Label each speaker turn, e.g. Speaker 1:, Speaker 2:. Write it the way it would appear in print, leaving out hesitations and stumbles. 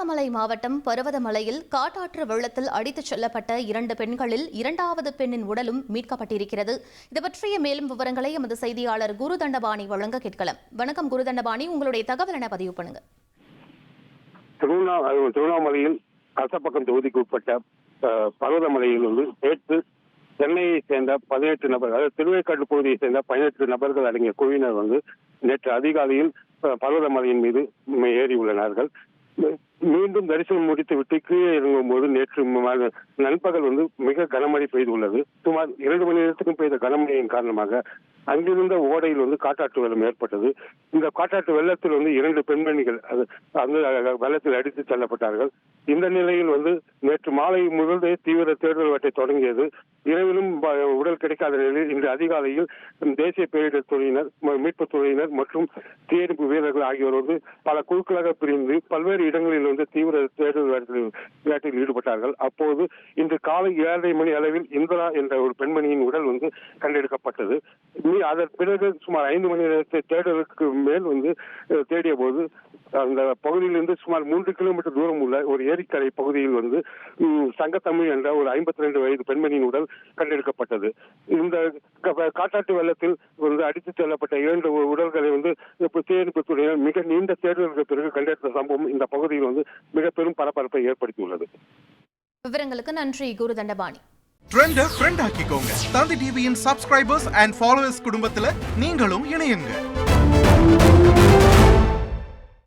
Speaker 1: திருவண்ணாமலை மாவட்டம் பர்வதமலையில் காட்டாற்று வெள்ளத்தில் அடித்துச் செல்லப்பட்ட 2 பெண்களில் 2வது பெண்ணின் உடலும் மீட்கப்பட்டிருக்கிறது. இது பற்றிய மேலும் விவரங்களை எமது செய்தியாளர் குருதண்டபாணி வழங்க கேட்கலாம். வணக்கம் குருதண்டபாணி, உங்களுடைய தகவல் என பதிவு பண்ணுங்க.
Speaker 2: திருவண்ணாமலையில் கசப்பக்கம் தொகுதிக்கு உட்பட்ட பர்வதமலையில் நேற்று சென்னையை சேர்ந்த 18 நபர்கள், அதாவது திருவேற்காடு பகுதியை சேர்ந்த 18 நபர்கள் அடங்கிய குழுவினர் நேற்று அதிகாலையில் பர்வதமலையின் மீது ஏறியுள்ளனர். மீண்டும் தரிசனம் முடித்துவிட்டு கீழே இறங்கும் போது நேற்று நண்பகல் மிக கனமழை பெய்துள்ளது. சுமார் 2 மணி நேரத்துக்கும் பெய்த கனமழையின் காரணமாக அங்கிருந்த ஓடையில் காட்டாற்று வெள்ளம் ஏற்பட்டது. இந்த காட்டாற்று வெள்ளத்தில் 2 பெண்மணிகள் வெள்ளத்தில் அடித்து செல்லப்பட்டார்கள். இந்த நிலையில் நேற்று மாலை முதலே தீவிர தேடுதல் வேட்டை தொடங்கியது. இரவிலும் உடல் கிடைக்காத நிலையில் இன்று அதிகாலையில் தேசிய பேரிடர் துறையினர், மீட்புத் துறையினர் மற்றும் தீயணைப்பு வீரர்கள் ஆகியோர் பல குழுக்களாக பிரிந்து பல்வேறு இடங்களில் தீவிர தேடுதல் வேட்டையில் ஈடுபட்டார்கள். அப்போது இன்று காலை 7:30 மணி அளவில் இந்திரா என்ற ஒரு பெண்மணியின் உடல் கண்டெடுக்கப்பட்டது. அதன் பிறகு சுமார் 5 மணி நேரத்தை தேடுதலுக்கு மேல் தேடிய போது அந்த பகுதியிலிருந்து சுமார் 3 கிலோமீட்டர் தூரம் உள்ள ஒரு ஏரிக்கரை பகுதியில் சங்கத்தமிழ் என்ற ஒரு 52 வயது பெண்மணியின் உடல் கண்டெடுக்கப்பட்டது. இந்த காட்டாற்று வெள்ளத்தில் அடித்துச் செல்லப்பட்ட 2 உடல்களை தீயணைப்பு துறையினர் மிக நீண்ட தேடுதலுக்கு பிறகு கண்டெடுத்த சம்பவம் இந்த பகுதியில் மிக பெரும் பரபரப்பை ஏற்படுத்தியுள்ளது.
Speaker 1: விவரங்களுக்கு நன்றி குருதண்டபாணி.
Speaker 3: ட்ரெண்ட ஃப்ரெண்ட் ஆக்கிக்கோங்க. தந்தி டிவியின் சப்ஸ்கிரைபர்ஸ் அண்ட் ஃபாலோவர்ஸ் குடும்பத்துல நீங்களும் இணையுங்க.